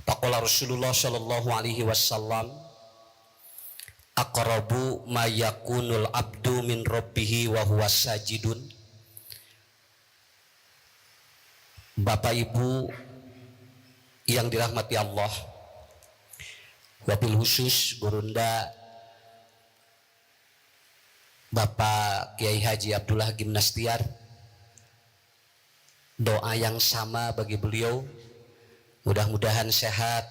Faqala Rasulullah sallallahu alaihi wasallam, aqrabu ma yakunul abdu min rabbih wa huwa sajidun. Bapak Ibu yang dirahmati Allah, wabil khusus Gurunda Bapak Kiai Haji Abdullah Gimnastiar, doa yang sama bagi beliau, mudah-mudahan sehat,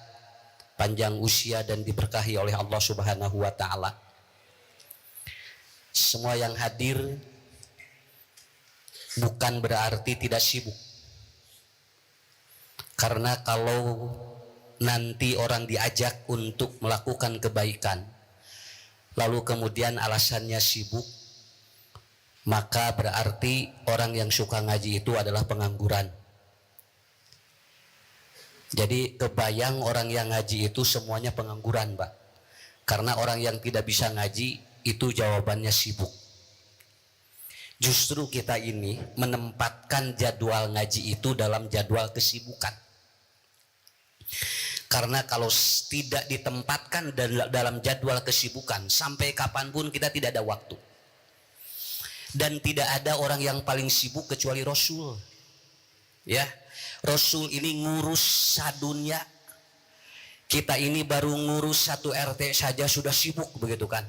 panjang usia dan diberkahi oleh Allah Subhanahu wa taala. Semua yang hadir bukan berarti tidak sibuk. Karena kalau nanti orang diajak untuk melakukan kebaikan, lalu kemudian alasannya sibuk, maka berarti orang yang suka ngaji itu adalah pengangguran. Jadi kebayang orang yang ngaji itu semuanya pengangguran, Pak. Karena orang yang tidak bisa ngaji itu jawabannya sibuk. Justru kita ini menempatkan jadwal ngaji itu dalam jadwal kesibukan. Karena kalau tidak ditempatkan dalam jadwal kesibukan, sampai kapanpun kita tidak ada waktu. Dan tidak ada orang yang paling sibuk kecuali Rasul. Ya, Rasul ini ngurus sadunya. Kita ini baru ngurus satu RT saja sudah sibuk, begitu kan?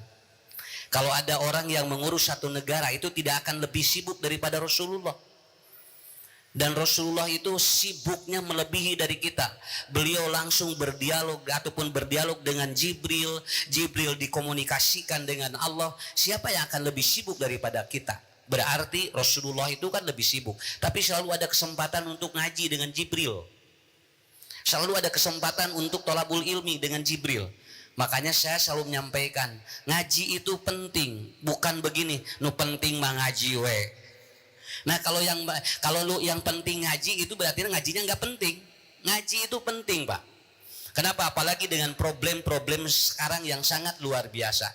Kalau ada orang yang mengurus satu negara itu tidak akan lebih sibuk daripada Rasulullah. Dan Rasulullah itu sibuknya melebihi dari kita. Beliau langsung berdialog ataupun berdialog dengan Jibril. Jibril dikomunikasikan dengan Allah. Siapa yang akan lebih sibuk daripada kita? Berarti Rasulullah itu kan lebih sibuk. Tapi selalu ada kesempatan untuk ngaji dengan Jibril. Selalu ada kesempatan untuk thalabul ilmi dengan Jibril. Makanya saya selalu menyampaikan, ngaji itu penting. Bukan begini, nu penting mah ngaji we. Nah kalau lu yang penting ngaji itu berarti ngajinya nggak penting. Ngaji itu penting, Pak. Kenapa? Apalagi dengan problem-problem sekarang yang sangat luar biasa.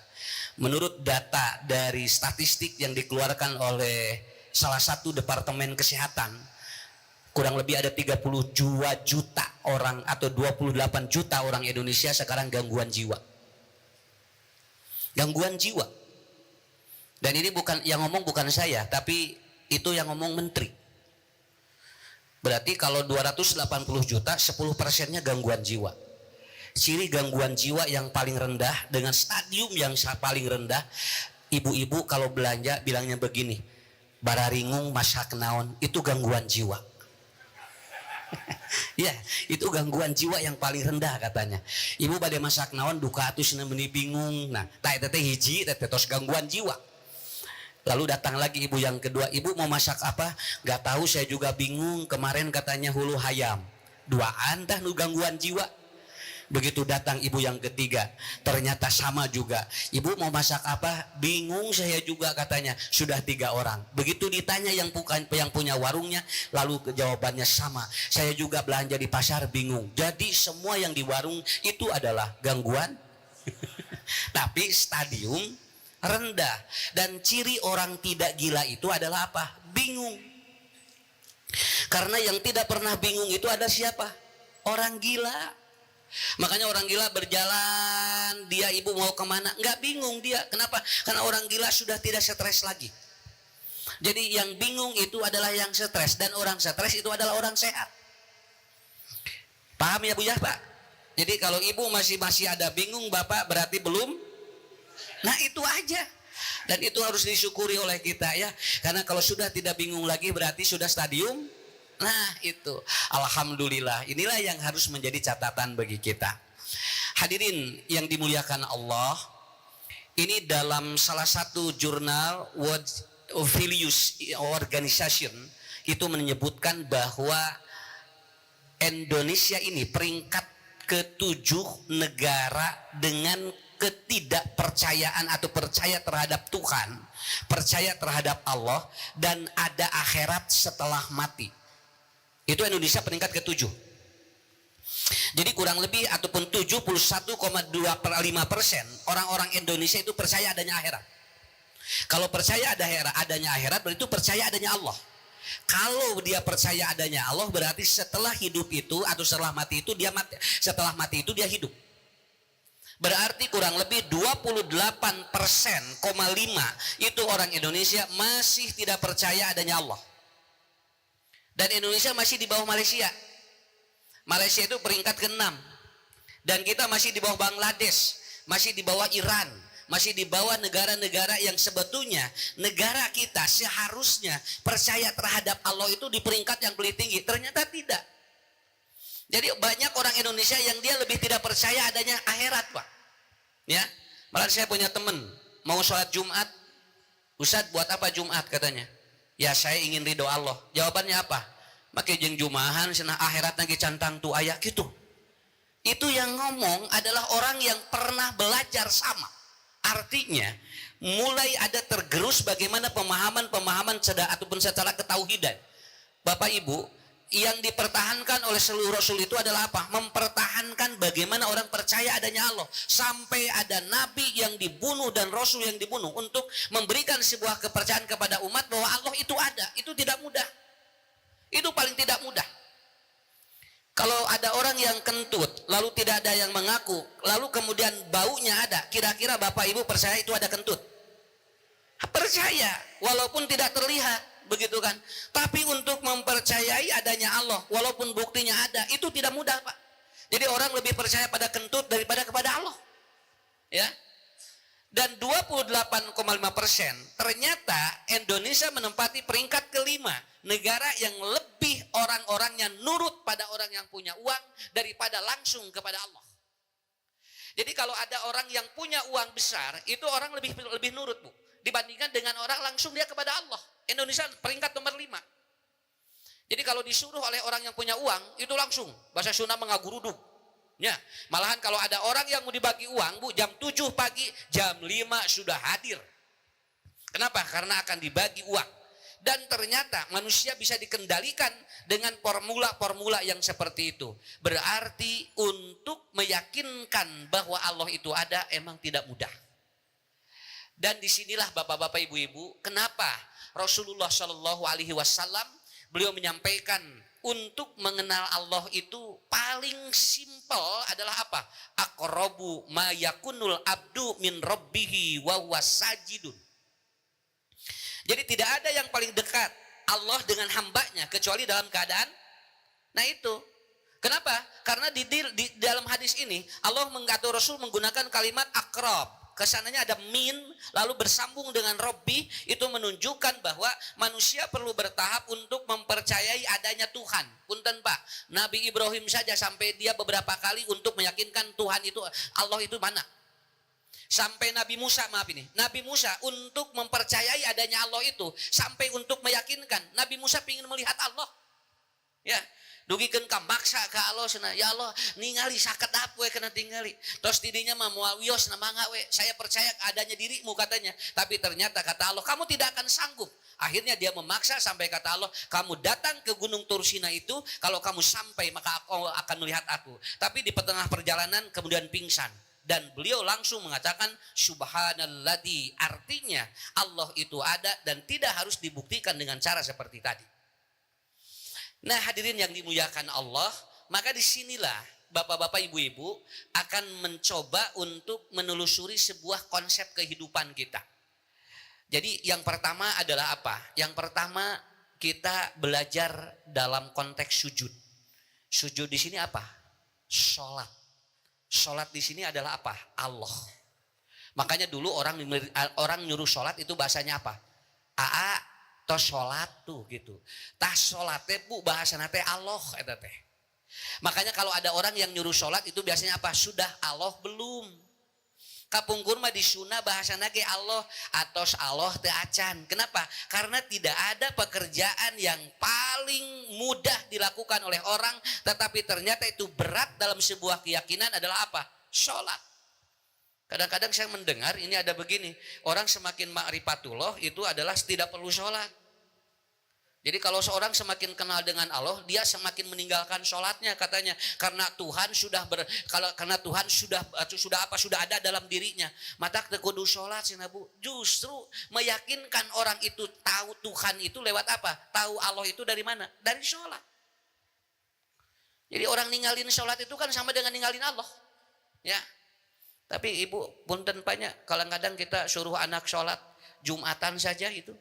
Menurut data dari statistik yang dikeluarkan oleh salah satu departemen kesehatan, kurang lebih ada 32 juta orang atau 28 juta orang Indonesia sekarang gangguan jiwa. Gangguan jiwa. Dan ini bukan yang ngomong bukan saya, tapi itu yang ngomong menteri. Berarti kalau 280 juta, 10%-nya gangguan jiwa. Ciri gangguan jiwa yang paling rendah dengan stadium yang paling rendah, ibu-ibu kalau belanja bilangnya begini, bararingung masak naon, itu gangguan jiwa. Ya, itu gangguan jiwa yang paling rendah katanya. Ibu bade masak naon duka atuh cenah meuni bingung. Nah, teh hiji teh tos gangguan jiwa. Lalu datang lagi ibu yang kedua, ibu mau masak apa? Gak tahu, saya juga bingung. Kemarin katanya hulu hayam. Duaan dah nu gangguan jiwa. Begitu datang ibu yang ketiga, ternyata sama juga. Ibu mau masak apa? Bingung saya juga katanya. Sudah 3 orang. Begitu ditanya yang punya warungnya, lalu jawabannya sama. Saya juga belanja di pasar bingung. Jadi semua yang di warung itu adalah gangguan. Tapi stadium rendah. Dan ciri orang tidak gila itu adalah apa? Bingung. Karena yang tidak pernah bingung itu ada siapa? Orang gila. Makanya orang gila berjalan, dia ibu mau kemana, nggak bingung dia. Kenapa? Karena orang gila sudah tidak stres lagi. Jadi yang bingung itu adalah yang stres, dan orang stres itu adalah orang sehat. Paham ya Bu ya Pak? Jadi kalau ibu masih ada bingung, bapak berarti belum. Nah itu aja. Dan itu harus disyukuri oleh kita ya. Karena kalau sudah tidak bingung lagi berarti sudah stadium. Nah itu alhamdulillah. Inilah yang harus menjadi catatan bagi kita. Hadirin yang dimuliakan Allah, ini dalam salah satu jurnal World Values Organization itu menyebutkan bahwa Indonesia ini peringkat ke-7 negara dengan ketidakpercayaan atau percaya terhadap Tuhan, percaya terhadap Allah, dan ada akhirat setelah mati. Itu Indonesia peringkat ke-7. Jadi kurang lebih ataupun 71,25% orang-orang Indonesia itu percaya adanya akhirat. Kalau percaya adanya akhirat berarti itu percaya adanya Allah. Kalau dia percaya adanya Allah, berarti setelah hidup itu atau setelah mati itu dia mati, setelah mati itu dia hidup. Berarti kurang lebih 28,5% itu orang Indonesia masih tidak percaya adanya Allah. Dan Indonesia masih di bawah Malaysia. Malaysia itu peringkat ke-6. Dan kita masih di bawah Bangladesh, masih di bawah Iran, masih di bawah negara-negara yang sebetulnya negara kita seharusnya percaya terhadap Allah itu di peringkat yang paling tinggi. Ternyata tidak. Jadi banyak orang Indonesia yang dia lebih tidak percaya adanya akhirat, Pak. Ya, malah saya punya teman mau sholat Jumat, Ustadz buat apa Jumat katanya? Ya saya ingin ridho Allah. Jawabannya apa? Makai jeng jumahan senah akhirat lagi cantang tu ayat gitu. Itu yang ngomong adalah orang yang pernah belajar sama. Artinya mulai ada tergerus bagaimana pemahaman ataupun secara ketauhidan. Bapak Ibu, yang dipertahankan oleh seluruh Rasul itu adalah apa? Mempertahankan bagaimana orang percaya adanya Allah. Sampai ada Nabi yang dibunuh dan Rasul yang dibunuh untuk memberikan sebuah kepercayaan kepada umat bahwa Allah itu ada. Itu tidak mudah. Itu paling tidak mudah. Kalau ada orang yang kentut, lalu tidak ada yang mengaku, lalu kemudian baunya ada, kira-kira Bapak Ibu percaya itu ada kentut? Percaya, walaupun tidak terlihat. Begitu kan? Tapi untuk mempercayai adanya Allah, walaupun buktinya ada, itu tidak mudah, Pak. Jadi orang lebih percaya pada kentut daripada kepada Allah. Ya. Dan 28,5% ternyata Indonesia menempati peringkat ke-5 negara yang lebih orang-orangnya nurut pada orang yang punya uang daripada langsung kepada Allah. Jadi kalau ada orang yang punya uang besar, itu orang lebih nurut, Bu, dibandingkan dengan orang langsung dia kepada Allah. Indonesia peringkat nomor 5. Jadi kalau disuruh oleh orang yang punya uang, itu langsung bahasa Sunda mengaguruduk. Ya, malahan kalau ada orang yang mau dibagi uang, Bu, jam 7 pagi, jam 5 sudah hadir. Kenapa? Karena akan dibagi uang. Dan ternyata manusia bisa dikendalikan dengan formula-formula yang seperti itu. Berarti untuk meyakinkan bahwa Allah itu ada emang tidak mudah. Dan disinilah Bapak-bapak, Ibu-ibu, kenapa Rasulullah Shallallahu Alaihi Wasallam beliau menyampaikan untuk mengenal Allah itu paling simpel adalah apa? Aqrabu ma yakunul abdu min rabbihi wa huwa sajidun. Jadi tidak ada yang paling dekat Allah dengan hambanya kecuali dalam keadaan. Nah itu. Kenapa? Karena di dalam hadis ini Allah mengatur Rasul menggunakan kalimat aqrab. Kesananya ada min, lalu bersambung dengan Robbi, itu menunjukkan bahwa manusia perlu bertahap untuk mempercayai adanya Tuhan. Punten Pak, Nabi Ibrahim saja sampai dia beberapa kali untuk meyakinkan Tuhan itu, Allah itu mana. Sampai Nabi Musa, Nabi Musa untuk mempercayai adanya Allah itu, sampai untuk meyakinkan, Nabi Musa ingin melihat Allah. Ya. Dugikeun ka maksa ka Allah cenah, ya Allah ningali saket apa we kena tingali. Tos tidinya mah moal wios na mangga we, saya percaya adanya dirimu katanya. Tapi ternyata kata Allah, kamu tidak akan sanggup. Akhirnya dia memaksa sampai kata Allah, kamu datang ke Gunung Tursina itu, kalau kamu sampai maka aku akan melihat aku. Tapi di tengah perjalanan kemudian pingsan. Dan beliau langsung mengatakan subhanalladzi, artinya Allah itu ada dan tidak harus dibuktikan dengan cara seperti tadi. Nah hadirin yang dimuliakan Allah, maka disinilah Bapak-bapak, Ibu-ibu akan mencoba untuk menelusuri sebuah konsep kehidupan kita. Jadi yang pertama adalah apa? Yang pertama kita belajar dalam konteks sujud. Sujud di sini apa? Sholat. Sholat di sini adalah apa? Allah. Makanya dulu orang nyuruh sholat itu bahasanya apa? Aa tos sholat tuh gitu. Tas sholat teh Bu bahasana teh Allah eta teh. Makanya kalau ada orang yang nyuruh sholat itu biasanya apa? Sudah Allah belum. Kapungkur mah disuna bahasana ge Allah atos Allah teu acan. Kenapa? Karena tidak ada pekerjaan yang paling mudah dilakukan oleh orang tetapi ternyata itu berat dalam sebuah keyakinan adalah apa? Sholat. Kadang-kadang saya mendengar ini ada begini, orang semakin ma'rifatullah itu adalah tidak perlu sholat. Jadi kalau seorang semakin kenal dengan Allah, dia semakin meninggalkan sholatnya katanya, karena Tuhan sudah ada dalam dirinya. Mata kudu sholat sih Nabu. Justru meyakinkan orang itu tahu Tuhan itu lewat apa? Tahu Allah itu dari mana? Dari sholat. Jadi orang ninggalin sholat itu kan sama dengan ninggalin Allah, ya. Tapi ibu punten banyak, kadang-kadang kita suruh anak sholat Jumatan saja itu.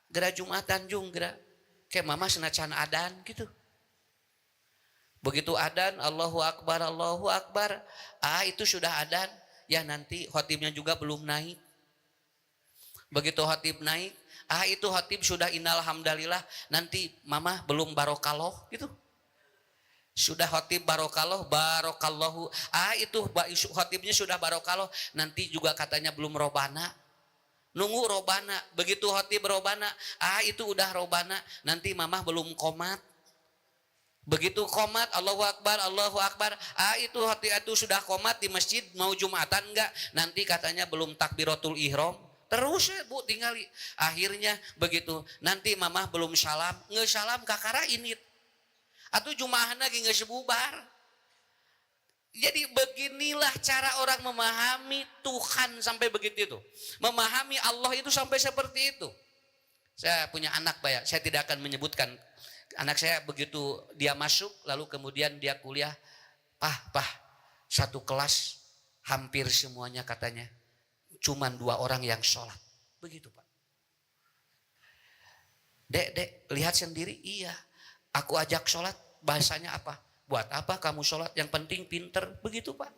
Gera Jumatan jung gera kayak mama senacan adan gitu. Begitu adan Allahu Akbar itu sudah adan, ya nanti khotibnya juga belum naik. Begitu khotib naik, itu khotib sudah innal hamdalillah, nanti mama belum barokaloh gitu. Sudah khotib barokallahu, itu khotibnya sudah barokaloh, nanti juga katanya belum robana. Nunggu robana, begitu khotib robana, itu udah robana, nanti mamah belum komat. Begitu komat Allahu Akbar, itu khotib itu sudah komat di masjid, mau Jumatan enggak, nanti katanya belum takbiratul ihram. Terus ya Bu tinggali. Akhirnya begitu, nanti mamah belum salam, ngesalam kakara init. Atau Jumahan lagi ngesebubar. Jadi beginilah cara orang memahami Tuhan sampai begitu itu. Memahami Allah itu sampai seperti itu. Saya punya anak saya tidak akan menyebutkan. Anak saya begitu dia masuk, lalu kemudian dia kuliah. Pah, satu kelas hampir semuanya katanya. Cuman 2 orang yang sholat. Begitu Pak. Dek, lihat sendiri, iya. Aku ajak sholat, bahasanya apa? Buat apa kamu sholat? Yang penting pinter. Begitu Pak.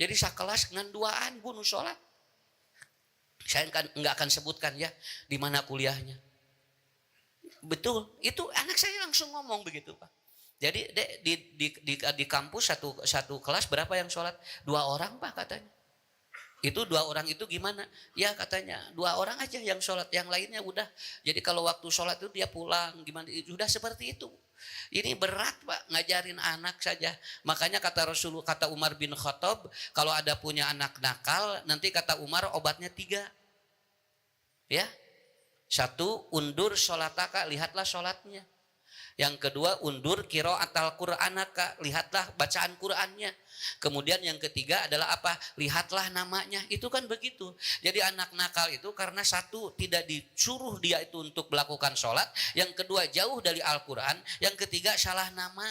Jadi sakelas dengan 2an bunuh sholat. Saya nggak akan sebutkan ya di mana kuliahnya. Betul. Itu anak saya langsung ngomong begitu Pak. Jadi di kampus satu kelas berapa yang sholat? 2 orang Pak katanya. Itu 2 orang itu gimana? Ya katanya 2 orang aja yang sholat. Yang lainnya udah. Jadi kalau waktu sholat itu dia pulang. Gimana? Sudah seperti itu. Ini berat Pak, ngajarin anak saja. Makanya kata Umar bin Khattab, kalau ada punya anak nakal, nanti kata Umar obatnya 3. Ya. 1, undur sholataka, lihatlah sholatnya. Yang kedua, undur qiraatal Qur'anaka, lihatlah bacaan Qur'annya. Kemudian yang ketiga adalah apa? Lihatlah namanya. Itu kan begitu. Jadi anak nakal itu karena 1, tidak disuruh dia itu untuk melakukan sholat. Yang kedua, jauh dari Al-Quran. Yang ketiga, salah nama.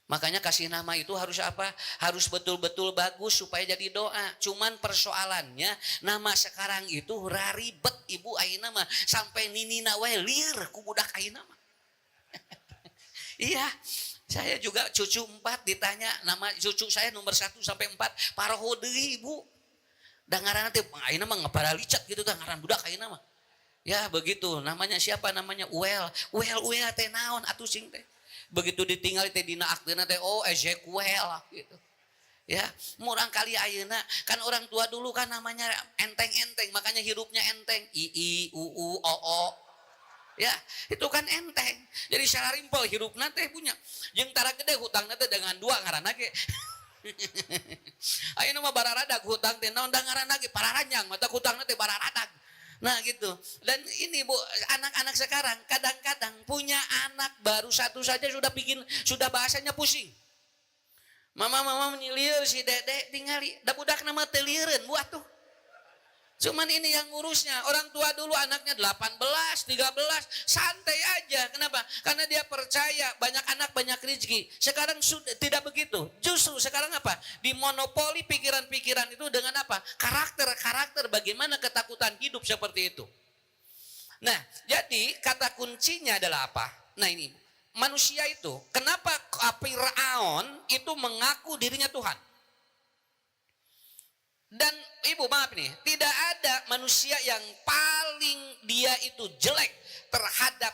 Makanya kasih nama itu harus apa? Harus betul-betul bagus supaya jadi doa. Cuman persoalannya nama sekarang itu raribet ibu ayeuna mah sampai ninina wae lieur ku budak ayeuna mah. Iya. Saya juga cucu 4 ditanya nama cucu saya nomor 1 sampai 4 paroho deui ibu. Da ngaranna teh ayeuna mah ngaparalicet gitu kan ngaran budak ayeuna mah. Ya begitu, namanya siapa? Namanya Uel teh naon atuh sing teh. Begitu ditinggal teh dina akteuna teh Ezekiel gitu. Ya, murang kali ayeuna kan orang tua dulu kan namanya enteng-enteng, makanya hidupnya enteng. Ii, uu, oo. Ya, itu kan enteng. Jadi secara rimpel hidupna teh punya. Jeung tara gede hutangna teh dengan 2 ngaranna ge. Ayeuna mah bararadag hutang teh naon da ngaranna ge pararanjang, mata hutangna teh bararadag. Nah gitu. Dan ini Bu, anak-anak sekarang kadang-kadang punya anak baru 1 saja sudah bahasanya pusing. Mama menyilir si dedek tingali. Da budak nama teu lieureun buat tuh. Cuman ini yang ngurusnya. Orang tua dulu anaknya 18, 13, santai aja. Kenapa? Karena dia percaya banyak anak banyak rezeki. Sekarang sudah tidak begitu. Justru sekarang apa? Dimonopoli pikiran-pikiran itu dengan apa? Karakter bagaimana ketakutan hidup seperti itu. Nah, jadi kata kuncinya adalah apa? Nah ini, manusia itu, kenapa Firaun itu mengaku dirinya Tuhan? Dan ibu maaf nih, tidak ada manusia yang paling dia itu jelek terhadap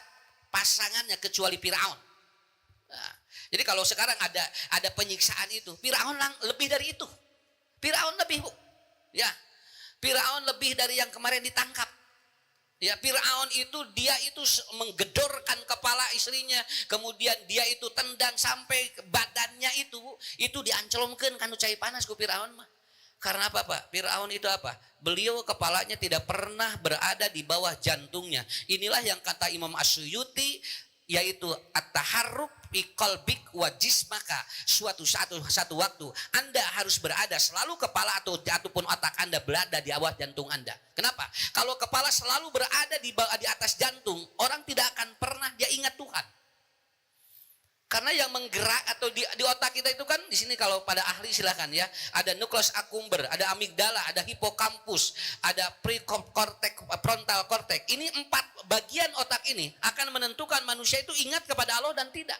pasangannya kecuali Firaun. Nah, jadi kalau sekarang ada penyiksaan itu, Firaun lebih dari itu. Firaun lebih Bu. Ya. Firaun lebih dari yang kemarin ditangkap. Ya, Firaun itu dia itu menggedorkan kepala istrinya, kemudian dia itu tendang sampai badannya itu diancelomkeun kanu cai panas ku Firaun mah. Karena apa Pak? Fir'aun itu apa? Beliau kepalanya tidak pernah berada di bawah jantungnya. Inilah yang kata Imam Asyuyuti, yaitu at-taharruk fi qalbik wa jismaka. Satu waktu Anda harus berada selalu kepala ataupun otak Anda berada di bawah jantung Anda. Kenapa? Kalau kepala selalu berada di atas jantung, orang tidak akan pernah dia ingat Tuhan. Karena yang menggerak atau di otak kita itu kan di sini kalau pada ahli silakan ya, ada nukleus accumbens, ada amigdala, ada hipokampus, ada frontal cortex. Ini 4 bagian otak ini akan menentukan manusia itu ingat kepada Allah dan tidak.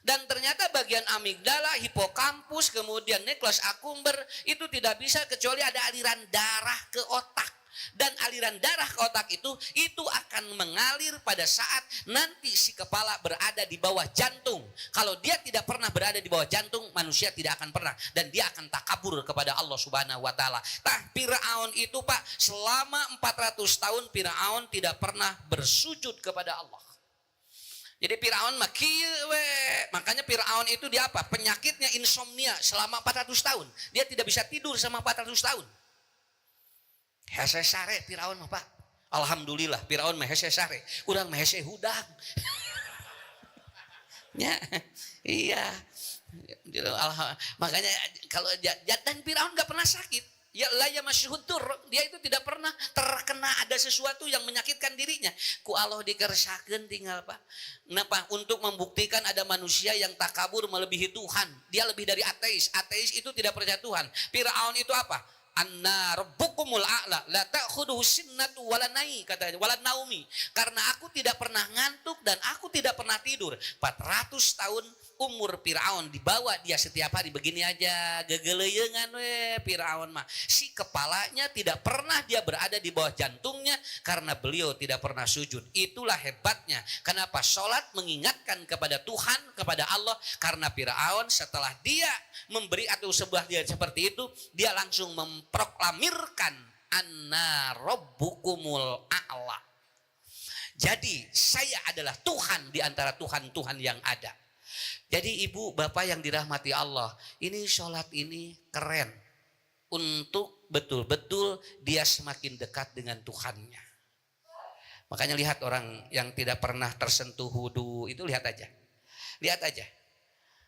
Dan ternyata bagian amigdala, hipokampus, kemudian nukleus accumbens itu tidak bisa kecuali ada aliran darah ke otak. Dan aliran darah ke otak itu akan mengalir pada saat nanti si kepala berada di bawah jantung. Kalau dia tidak pernah berada di bawah jantung, manusia tidak akan pernah, dan dia akan takabur kepada Allah Subhanahu wa taala. Firaun itu Pak, selama 400 tahun Firaun tidak pernah bersujud kepada Allah. Jadi Firaun makanya Firaun itu dia apa? Penyakitnya insomnia selama 400 tahun. Dia tidak bisa tidur selama 400 tahun. Hese sare Firaun mah Pak. Alhamdulillah Firaun mah hese sare. Urang mah hese hudang. Ya, iya. Makanya kalau dan Firaun enggak pernah sakit. Ya la yamashudur, dia itu tidak pernah terkena ada sesuatu yang menyakitkan dirinya. Ku Allah dikersakeun tinggal Pak. Kenapa? Untuk membuktikan ada manusia yang takabur melebihi Tuhan. Dia lebih dari ateis. Ateis itu tidak percaya Tuhan. Firaun itu apa? Anna rabbukumul a'la la ta'khuduhu sinnatu wala nai, katanya wala naumi, karena aku tidak pernah ngantuk dan aku tidak pernah tidur. 400 tahun umur Firaun, dibawa dia setiap hari begini aja gegeleuyeungan Firaun mah. Si kepalanya tidak pernah dia berada di bawah jantungnya karena beliau tidak pernah sujud. Itulah hebatnya kenapa sholat mengingatkan kepada Tuhan, kepada Allah, karena Firaun setelah dia memberi atau sebuah dia seperti itu, dia langsung memproklamirkan anna rabbukumul a'la. Jadi saya adalah Tuhan di antara Tuhan-Tuhan yang ada. Jadi ibu bapak yang dirahmati Allah, ini sholat ini keren untuk betul-betul dia semakin dekat dengan Tuhannya. Makanya lihat orang yang tidak pernah tersentuh wudu itu, lihat aja.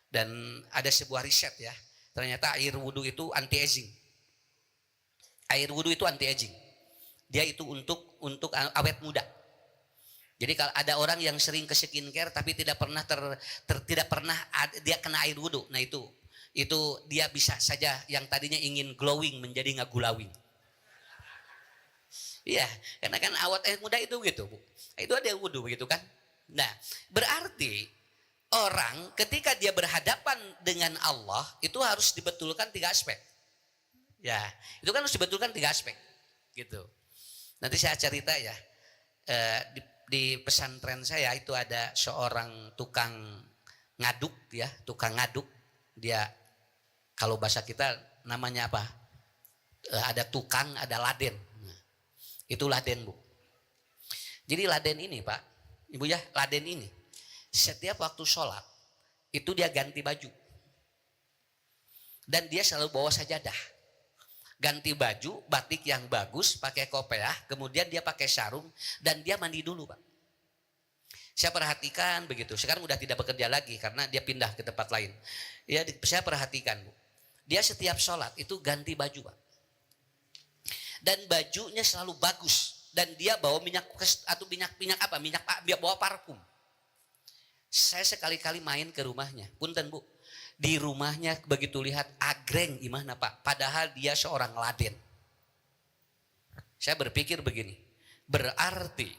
Dan ada sebuah riset ya, ternyata air wudu itu anti aging. Air wudu itu anti aging. Dia itu untuk awet muda. Jadi kalau ada orang yang sering ke skincare tapi tidak pernah dia kena air wudu, nah itu dia bisa saja yang tadinya ingin glowing menjadi nggak glowing. Iya, karena kan awet air muda itu gitu, Bu. Itu ada wudu begitu kan. Nah, berarti orang ketika dia berhadapan dengan Allah itu harus dibetulkan 3 aspek. Ya, itu kan harus dibetulkan 3 aspek, gitu. Nanti saya cerita ya. Di pesantren saya itu ada seorang tukang ngaduk ya, tukang ngaduk. Dia kalau bahasa kita namanya apa? Ada tukang, ada laden. Nah, itu laden, Bu. Jadi laden ini, Pak, Ibu ya, laden ini setiap waktu sholat itu dia ganti baju. Dan dia selalu bawa sajadah. Ganti baju, batik yang bagus, pakai kopiah, kemudian dia pakai sarung dan dia mandi dulu, Pak. Saya perhatikan begitu. Sekarang udah tidak bekerja lagi karena dia pindah ke tempat lain. Ya, saya perhatikan, Bu. Dia setiap sholat itu ganti baju, Pak. Dan bajunya selalu bagus dan dia bawa minyak atau minyak bawa parfum. Saya sekali-kali main ke rumahnya. Punten, Bu. Di rumahnya begitu lihat agreng gimana Pak, padahal dia seorang laden. Saya berpikir begini, berarti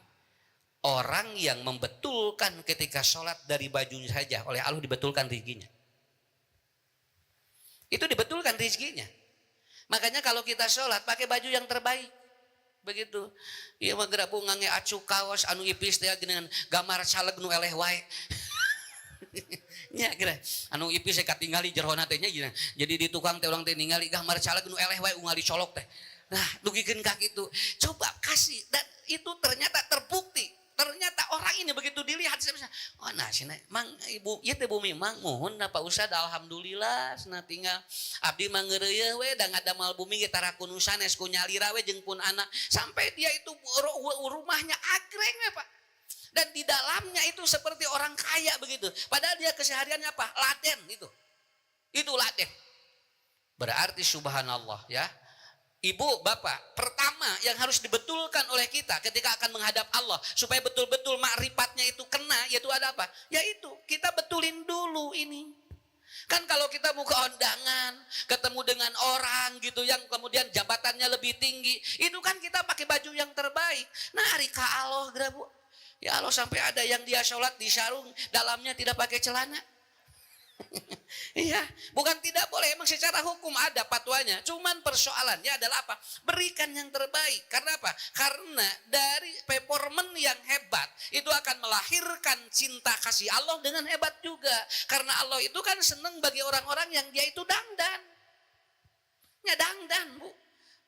orang yang membetulkan ketika sholat dari bajunya saja oleh Allah dibetulkan rezekinya. Itu dibetulkan rezekinya. Makanya kalau kita sholat pakai baju yang terbaik. Begitu. Iya mah gerak bungange acu kaos anu ipis teh dengan gambar caleg nu eleh wae. Nya kira anu ipis saya katingali jerona teh nya gini. Jadi di tukang teh urang teh ningali gambar caleg nu eleh wae ungali colok teh. Nah, dugikeun ka kitu. Coba kasih, dan itu ternyata terbukti. Ternyata ternyata orang ini begitu dilihat, oh nah sih mang ibu ieu teh bumi mang muhun Pak Ustad alhamdulillah cenah tinggal abdi mah ngeureuyeuh we da ngadamel bumi ge tarakun sanes ku nyalira we jeung pun anak sampai dia itu rumahnya agreng we Pak. Dan di dalamnya itu seperti orang kaya begitu. Padahal dia kesehariannya apa? Laden itu. Itu laden. Berarti subhanallah ya. Ibu, bapak, pertama yang harus dibetulkan oleh kita ketika akan menghadap Allah supaya betul-betul makrifatnya itu kena, yaitu ada apa? Yaitu kita betulin dulu ini. Kan kalau kita mau ke undangan, ketemu dengan orang gitu yang kemudian jabatannya lebih tinggi, itu kan kita pakai baju yang terbaik. Nah, hari ka Allah grabu. Ya Allah sampai ada yang dia sholat di sarung dalamnya tidak pakai celana. Iya, bukan tidak boleh, emang secara hukum ada fatwanya. Cuman persoalannya adalah apa? Berikan yang terbaik. Karena apa? Karena dari performan yang hebat itu akan melahirkan cinta kasih Allah dengan hebat juga. Karena Allah itu kan senang bagi orang-orang yang dia itu dangdan. Ya dangdan, Bu.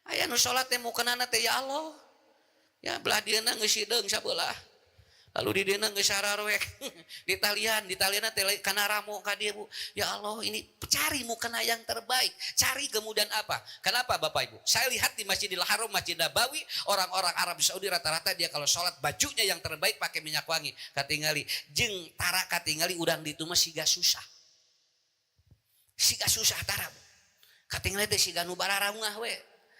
Aya nu salat teh mukeunana teh ya Allah. Ya belah dieuna geus hideung sabelah. Lalu di dina geus sararwek. Di talian teh kana ramo ka dieu Bu. Ya Allah, ini cari mukena yang terbaik. Cari kemudian apa? Kenapa Bapak Ibu? Saya lihat di Masjidil Haram, Masjid Nabawi, orang-orang Arab Saudi rata-rata dia kalau sholat bajunya yang terbaik pakai minyak wangi. Katingali jeung tara katingali urang ditu mah siga susah. Siga susah tara. Katingali teh siga nu bararangah we.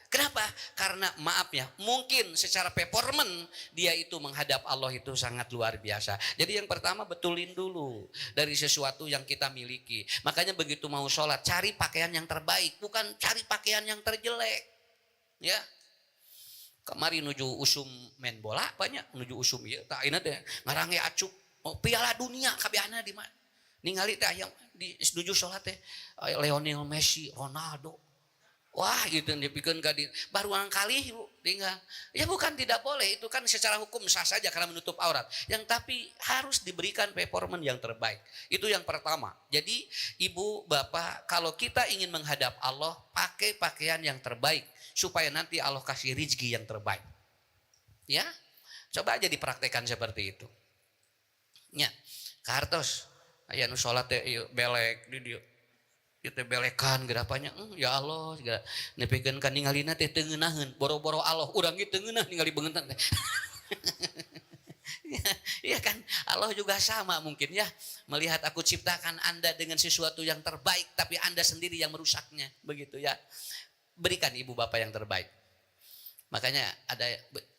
Kenapa? Karena maaf ya, mungkin secara performan dia itu menghadap Allah itu sangat luar biasa. Jadi yang pertama betulin dulu dari sesuatu yang kita miliki. Makanya begitu mau sholat cari pakaian yang terbaik, bukan cari pakaian yang terjelek. Ya, kemarin nuju usum main bola banyak nuju usum ya. Tak ingat deh ngarange acuk piala dunia kabehana di mana? Ningali teh yang di nuju sholat teh Lionel Messi, Ronaldo. Wah gitu dipikeun ka baru kali Bu tinggal. Ya bukan tidak boleh, itu kan secara hukum sah saja karena menutup aurat. Yang tapi harus diberikan performan yang terbaik. Itu yang pertama. Jadi ibu, bapak, kalau kita ingin menghadap Allah, pakai pakaian yang terbaik supaya nanti Allah kasih rezeki yang terbaik. Ya. Coba aja dipraktekkan seperti itu. Ya. Kartos aya nu salat teh belek di dieu. Kita belekan gerapanya, ya Allah, nepikeun kan ningalina teh teu ngeunaheun, boro-boro Allah, urang ge teu ngeunah ningali beungeuntan teh. Iya kan, Allah juga sama mungkin ya, melihat aku ciptakan Anda dengan sesuatu yang terbaik, tapi Anda sendiri yang merusaknya, begitu ya. Berikan ibu bapak yang terbaik. Makanya ada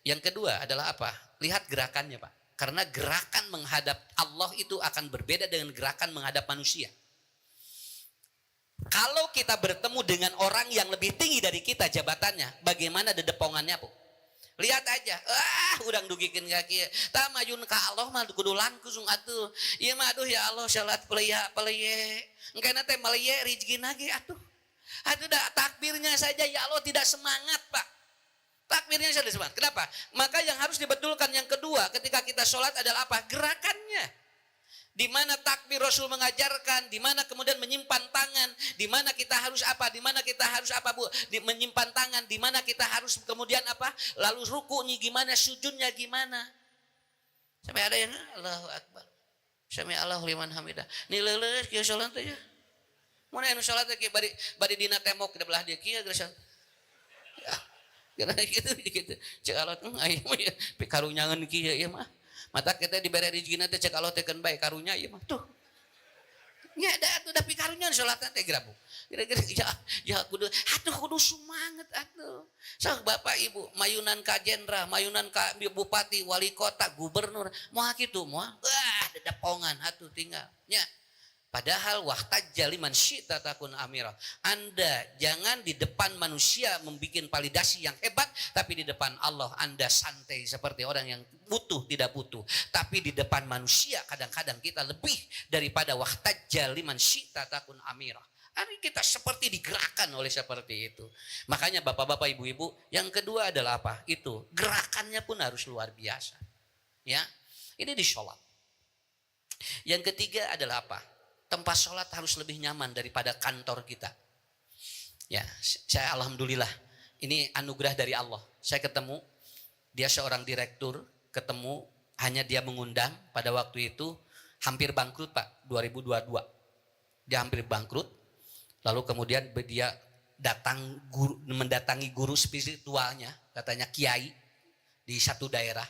yang kedua adalah apa? Lihat gerakannya Pak, karena gerakan menghadap Allah itu akan berbeda dengan gerakan menghadap manusia. Kalau kita bertemu dengan orang yang lebih tinggi dari kita jabatannya, bagaimana dedepongannya Bu? Lihat aja, urang dugikeun ka kieu. Tah majun ka Allah mah kudu langsung atuh. Ieu mah aduh ya Allah salat peleye. Engkana teh meleye rezekina ge atuh. Atuh da takbirnya saja ya Allah tidak semangat Pak. Takbirnya saja semangat. Kenapa? Maka yang harus dibetulkan yang kedua ketika kita sholat adalah apa? Gerakannya. Di mana takbir Rasul mengajarkan, di mana kemudian menyimpan tangan, di mana kita harus apa, di mana kita harus apa Bu, menyimpan tangan, di mana kita harus kemudian apa, lalu rukunya gimana, sujudnya gimana. Sampai ada yang Allahu Akbar, sami Allahu liman hamidah. Nih leuleus kieu salat teh ya. Mun anu salat teh bari dina tembok di belah dia kieu geus. Ya. Gara gitu. Cek Allah aya mah ya pikarunyangan kieu ieu mah. Mata kita diberi rezekina teh cek Allah teh keun bae karunya ieu mah tuh. Nya da atuh da pikarunya salatna teh grabu. Kira-kira ya kudu semangat atuh. Sok Bapak Ibu, mayunan ka jenderal, mayunan ka bupati, wali kota, gubernur, moal kitu moal. Wah, dedepongan atuh tinggal. Nya. Padahal wahtajja liman syi'ta takun amirah. Anda jangan di depan manusia membuat validasi yang hebat, tapi di depan Allah Anda santai seperti orang yang butuh tidak butuh. Tapi di depan manusia kadang-kadang kita lebih daripada wahtajja liman syi'ta takun amirah. Hari kita seperti digerakkan oleh seperti itu. Makanya bapak-bapak, ibu-ibu, yang kedua adalah apa? Itu gerakannya pun harus luar biasa. Ya, ini di sholat. Yang ketiga adalah apa? Tempat sholat harus lebih nyaman daripada kantor kita. Ya, saya alhamdulillah, ini anugerah dari Allah. Saya ketemu, dia seorang direktur, ketemu hanya dia mengundang. Pada waktu itu hampir bangkrut Pak, 2022 dia hampir bangkrut. Lalu kemudian dia mendatangi guru spiritualnya, katanya kiai di satu daerah.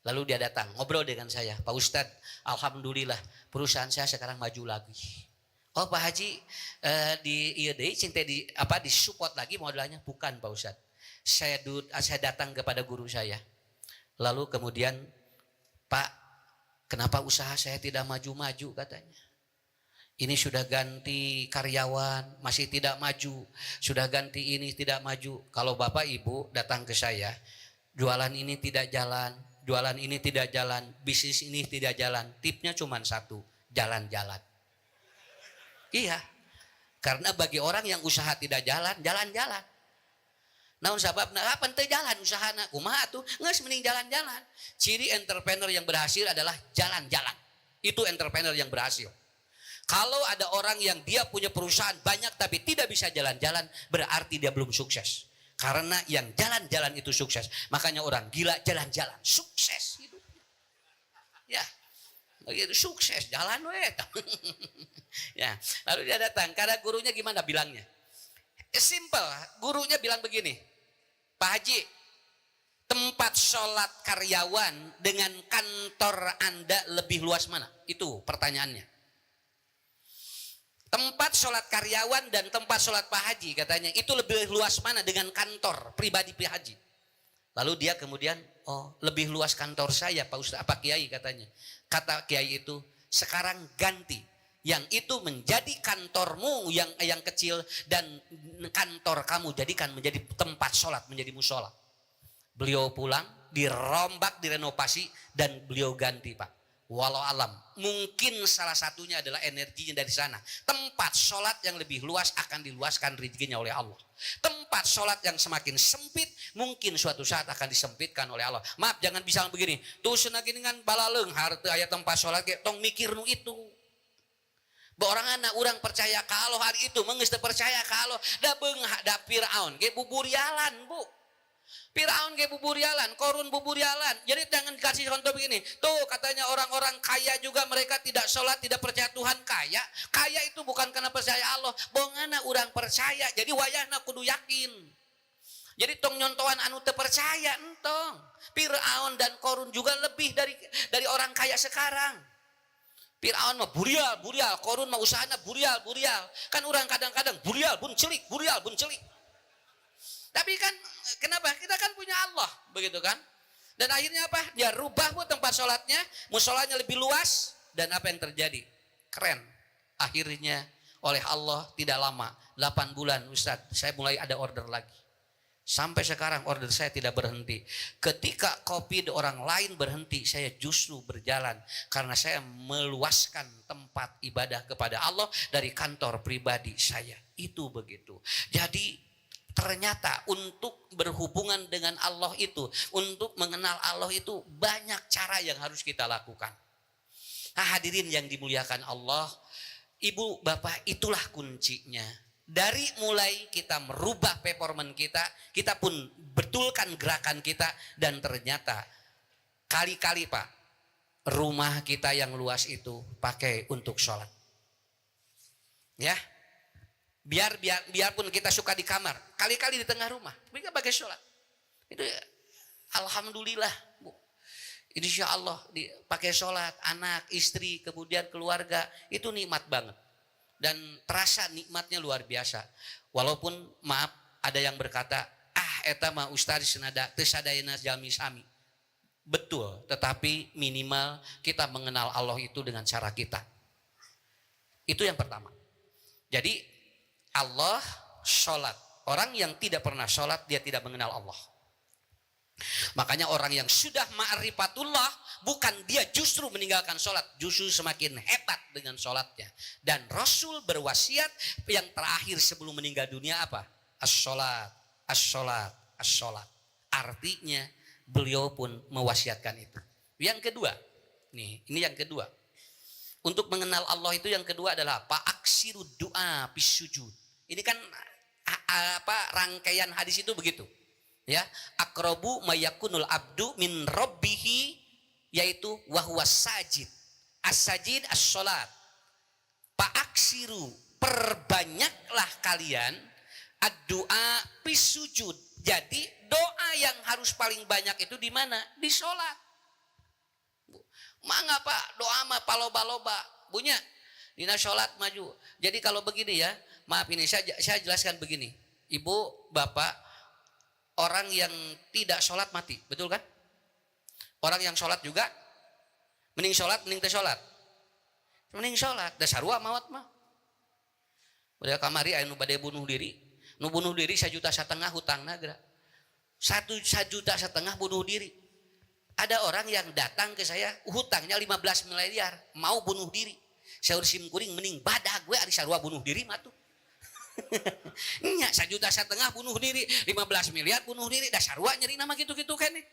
Lalu dia datang ngobrol dengan saya, Pak Ustadz, alhamdulillah perusahaan saya sekarang maju lagi. Oh Pak Haji, di support lagi modalnya? Bukan Pak Ustadz, saya datang kepada guru saya. Lalu kemudian, Pak, kenapa usaha saya tidak maju-maju katanya? Ini sudah ganti karyawan, masih tidak maju. Sudah ganti ini, tidak maju. Kalau Bapak Ibu datang ke saya, jualan ini tidak jalan, jualan ini tidak jalan, bisnis ini tidak jalan. Tipnya cuma satu, jalan-jalan. Iya, karena bagi orang yang usaha tidak jalan, jalan-jalan. Namun sababna kapan teu jalan usahana? Kumaha atuh? Geus mending jalan-jalan. Ciri entrepreneur yang berhasil adalah jalan-jalan. Itu entrepreneur yang berhasil. Kalau ada orang yang dia punya perusahaan banyak tapi tidak bisa jalan-jalan, berarti dia belum sukses. Karena yang jalan-jalan itu sukses. Makanya orang gila jalan-jalan, sukses hidupnya. Ya, begitu sukses, jalan we. Ya, lalu dia datang. Karena gurunya gimana bilangnya? Simple, gurunya bilang begini, Pak Haji, tempat sholat karyawan dengan kantor Anda lebih luas mana? Itu pertanyaannya. Tempat sholat karyawan dan tempat sholat Pak Haji katanya, itu lebih luas mana dengan kantor pribadi Pak Haji? Lalu dia kemudian, oh lebih luas kantor saya Pak Ustaz, Pak Kiai katanya. Kata Kiai itu, sekarang ganti. Yang itu menjadi kantormu yang kecil dan kantor kamu jadikan menjadi tempat sholat, menjadi musola. Beliau pulang, dirombak, direnovasi dan beliau ganti Pak. Walau alam, mungkin salah satunya adalah energinya dari sana. Tempat sholat yang lebih luas akan diluaskan rezekinya oleh Allah. Tempat sholat yang semakin sempit mungkin suatu saat akan disempitkan oleh Allah. Maaf, jangan bisa begini. Tuh senakin dengan balaleng harta ayat tempat sholat kayak tong mikir nu itu. Orang anak orang percaya kalau hari itu mengeus percaya kalau da beunghak da Firaun ge buburialan Bu. Firaun ge buburialan, Korun buburialan. Jadi jangan kasih contoh begini. Tuh katanya orang-orang kaya juga mereka tidak sholat, tidak percaya Tuhan kaya. Kaya itu bukan karena percaya Allah. Bongana orang percaya. Jadi wayahna kudu yakin. Jadi tong nyontohan anu teu percaya entong. Firaun dan Korun juga lebih dari orang kaya sekarang. Firaun mah burial, Korun mah usahana burial. Kan orang kadang-kadang burial bun celik. Tapi kan kenapa? Kita kan punya Allah, begitu kan? Dan akhirnya apa? Dia rubah Bu tempat sholatnya, musolanya lebih luas. Dan apa yang terjadi? Keren. Akhirnya oleh Allah tidak lama, 8 bulan Ustaz, saya mulai ada order lagi. Sampai sekarang order saya tidak berhenti. Ketika kopi orang lain berhenti, saya justru berjalan. Karena saya meluaskan tempat ibadah kepada Allah dari kantor pribadi saya. Itu begitu. Jadi ternyata untuk berhubungan dengan Allah itu, untuk mengenal Allah itu banyak cara yang harus kita lakukan. Nah, hadirin yang dimuliakan Allah, Ibu Bapak, itulah kuncinya. Dari mulai kita merubah performan kita pun betulkan gerakan kita, dan ternyata kali-kali Pak, rumah kita yang luas itu pakai untuk sholat. Ya, biarpun kita suka di kamar, kali-kali di tengah rumah, mereka pakai sholat. Itu alhamdulillah Bu. Insya Allah dipakai sholat, anak, istri, kemudian keluarga, itu nikmat banget. Dan terasa nikmatnya luar biasa. Walaupun maaf, ada yang berkata, eta mah ustaz senada teu sadayana jalmi sami. Betul, tetapi minimal kita mengenal Allah itu dengan cara kita. Itu yang pertama. Jadi Allah sholat. Orang yang tidak pernah sholat, dia tidak mengenal Allah. Makanya orang yang sudah ma'rifatullah, bukan dia justru meninggalkan sholat, justru semakin hebat dengan sholatnya. Dan Rasul berwasiat yang terakhir sebelum meninggal dunia apa? As-sholat, as-sholat, as-sholat. Artinya beliau pun mewasiatkan itu. Yang kedua, ini yang kedua. Untuk mengenal Allah itu yang kedua adalah apa? Aksiru doa bisujud. Ini kan rangkaian hadis itu begitu. Ya, aqrabu mayakunul abdu min rabbihi yaitu wahwas sajid. As-sajid as-sholat. Fa'aksiru, perbanyaklah kalian ad-du'a fis sujud. Jadi doa yang harus paling banyak itu di mana? Di sholat. Mangga Pak, doa mah paloba-loba. Bunya, dina sholat maju. Jadi kalau begini ya, maaf ini saya jelaskan begini. Ibu, bapak, orang yang tidak sholat mati, betul kan? Orang yang sholat juga, mending sholat, mending teh sholat. Mending sholat, dasarua mawat mah. Udah kamari anu bade bunuh diri. Nu bunuh diri 1,5 juta hutang nagra. 1,5 juta bunuh diri. Ada orang yang datang ke saya, hutangnya 15 miliar, mau bunuh diri. Saya ursim kuring mending badag gue ari sarua bunuh diri mah tuh. Nya 1,5 juta bunuh diri, 15 miliar bunuh diri, da sarua nyeri nama gitu-gitu keneh.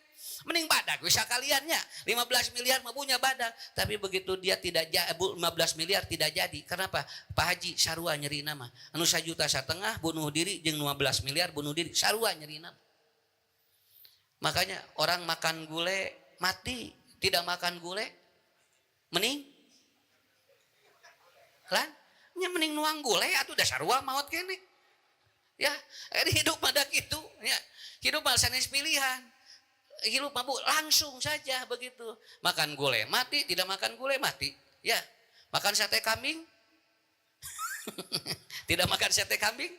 Mending badag gue sakaliannya, 15 miliar mah punya badag, tapi begitu dia tidak 15 miliar tidak jadi. Kenapa? Pak Haji sarua nyeri nama. Anu 1,5 juta bunuh diri jeung 15 miliar bunuh diri, sarua nyeri nama. Makanya orang makan gule mati, tidak makan gule mending lan nya mending nuang gule atuh dasar sarua maot kene. Ya, hidup pada gitu, ya. Hidup mah sanes pilihan. Hidup mah Bu langsung saja begitu. Makan gule mati, tidak makan gule mati. Ya. Makan sate kambing? Tidak makan sate kambing?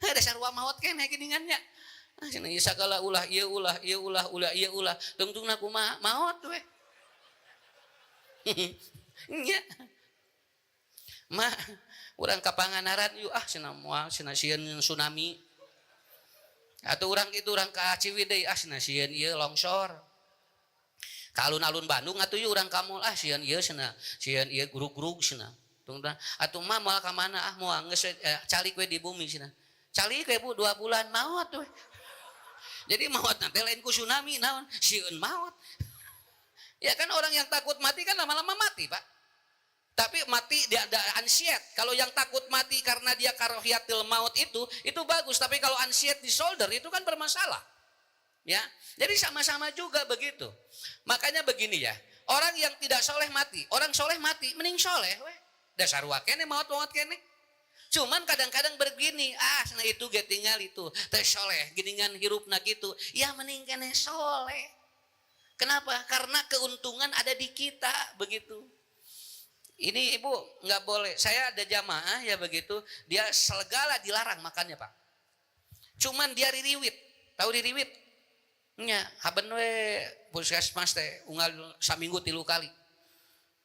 Dasar sarua maot kene geuningannya. Cenah ieu sakala ulah ieu ulah ieu ulah ieu ulah tungtungna kumaha maot we. Nya. Mah urang ka Pangandaran yuk cenah moal cenah sieun tsunami. Atuh urang kitu urang ka Ciwidey cenah sieun ieu longsor. Ka alun-alun Bandung atuh yuk urang ka mall sieun ieu cenah sieun ieu grug-grug cenah. Tungtungna atuh mah moal ka mana moal geus calik we di bumi cenah. Calik we Bu 2 bulan maot we. Jadi maut nanti lain ku tsunami naon sieun maut. Ya kan orang yang takut mati kan lama-lama mati Pak. Tapi mati dia ada ansiat. Kalau yang takut mati karena dia karohiatil maut itu bagus. Tapi kalau ansiat di shoulder itu kan bermasalah. Ya, jadi sama-sama juga begitu. Makanya begini ya, orang yang tidak soleh mati, orang soleh mati, mending soleh weh. Dasar wakene maut kene. Cuman kadang-kadang begini, nah itu ge tinggal itu, teh soleh, giningan hirupna gitu, ya mending kene soleh. Kenapa? Karena keuntungan ada di kita, begitu. Ini Ibu nggak boleh, saya ada jamaah ya begitu, dia segala dilarang makannya Pak. Cuman dia ririwit, tahu ririwit? Nya, haben we puskesmas teh unggal saminggu 3 kali.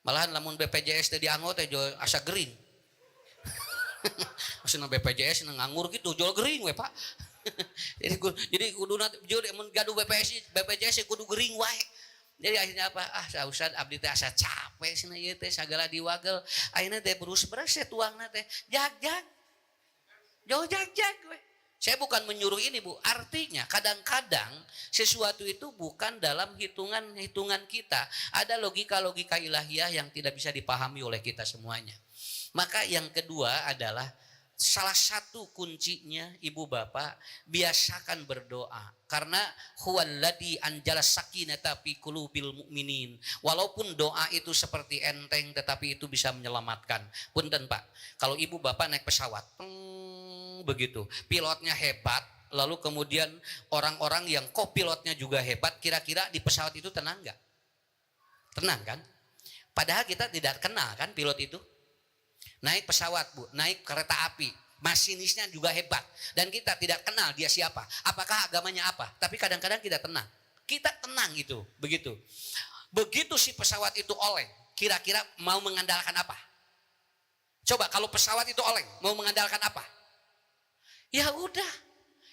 Malahan lamun BPJS teh dianggo teh asa gering. Maksudnya BPJS nganggur gitu jual gering we Pak. jadi kudu nanti jual mun gaduh BPJS kudu gering wae. Jadi akhirnya apa? Sa Ustad abdi teh asa capek cenah ieu teh sagala diwagel. Akhirnya teh beres-beres tuangna teh jag-jag. Jauh jag-jag we. Saya bukan menyuruh ini Bu, artinya kadang-kadang sesuatu itu bukan dalam hitungan kita. Ada logika-logika ilahiyah yang tidak bisa dipahami oleh kita semuanya. Maka yang kedua adalah salah satu kuncinya ibu bapak biasakan berdoa karena huwallazi anjala sakinata fi qulubil mu'minin. Walaupun doa itu seperti enteng tetapi itu bisa menyelamatkan. Punten Pak, kalau ibu bapak naik pesawat begitu, pilotnya hebat, lalu kemudian orang-orang yang kopilotnya juga hebat, kira-kira di pesawat itu tenang nggak? Tenang kan? Padahal kita tidak kenal kan pilot itu. Naik pesawat Bu, naik kereta api, masinisnya juga hebat dan kita tidak kenal dia siapa, apakah agamanya apa, tapi kadang-kadang kita tenang. Kita tenang itu, begitu. Begitu si pesawat itu oleng, kira-kira mau mengandalkan apa? Coba kalau pesawat itu oleng, mau mengandalkan apa? Ya udah,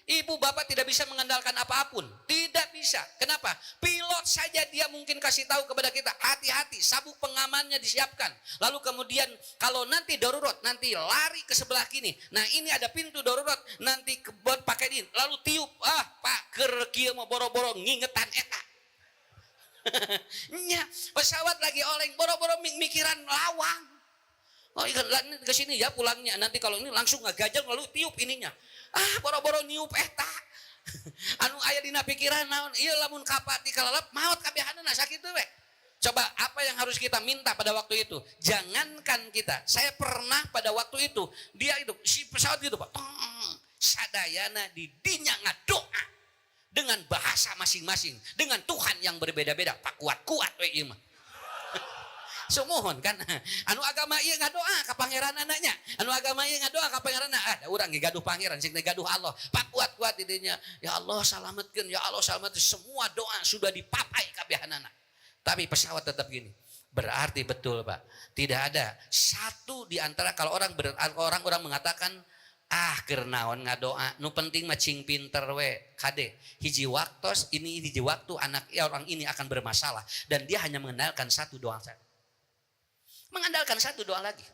ibu bapak tidak bisa mengandalkan apapun, tidak bisa. Kenapa? Pilot saja dia mungkin kasih tahu kepada kita, hati-hati, sabuk pengamannya disiapkan. Lalu kemudian kalau nanti darurat, nanti lari ke sebelah kini. Nah ini ada pintu darurat, nanti pakai ini, lalu tiup, Pak kerkia mau boro-boro ngingetan eta. Nya, pesawat lagi oleng, boro-boro mikiran lawang. Oh iya ke sini ya pulangnya, nanti kalau ini langsung ngagajal lalu tiup ininya. Boro-boro niup eta. Anu aya dina pikiran naon ieu lamun kapati kalalap maot kabehanana sakitu we. Coba apa yang harus kita minta pada waktu itu? Jangankan kita, saya pernah pada waktu itu, dia itu, si pesawat itu Pak, sadayana didinya ngadoa dengan bahasa masing-masing, dengan Tuhan yang berbeda-beda. Pak kuat-kuat we ieu mah. Sumohon kan, anu agama ieu ngadoa ka pangeran anaknya, anu agama ieu ngadoa ka pangeran ada urang ge gaduh pangeran sing gaduh Allah. Pak kuat-kuat didinya, ya Allah salametkeun, ya Allah salametkeun, semua doa sudah dipapai kabehanana. Tapi pesawat tetap gini. Berarti betul Pak, tidak ada satu di antara kalau orang mengatakan keur naon ngadoa, nu penting mah cing pinter we kade. Hiji waktos ini hiji waktu anak orang ini akan bermasalah dan dia hanya mengandalkan satu doa saja. Mengandalkan satu doa lagi.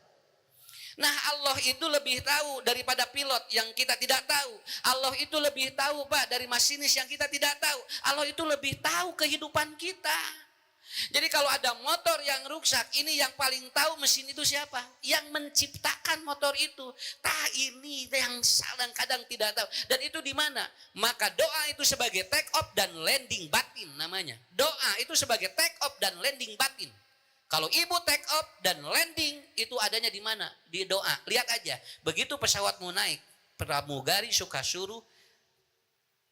Nah Allah itu lebih tahu daripada pilot yang kita tidak tahu. Allah itu lebih tahu Pak dari masinis yang kita tidak tahu. Allah itu lebih tahu kehidupan kita. Jadi kalau ada motor yang rusak, ini yang paling tahu mesin itu siapa? Yang menciptakan motor itu. Ini yang kadang-kadang tidak tahu. Dan itu di mana? Maka doa itu sebagai take off dan landing batin namanya. Doa itu sebagai take off dan landing batin. Kalau ibu take off dan landing itu adanya di mana? Di doa. Lihat aja, begitu pesawat mau naik, pramugari suka suruh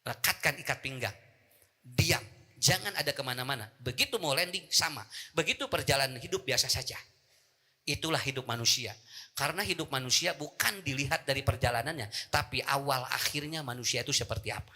rekatkan ikat pinggang. Diam. Jangan ada kemana-mana. Begitu mau landing sama. Begitu perjalanan hidup biasa saja. Itulah hidup manusia. Karena hidup manusia bukan dilihat dari perjalanannya. Tapi awal akhirnya manusia itu seperti apa.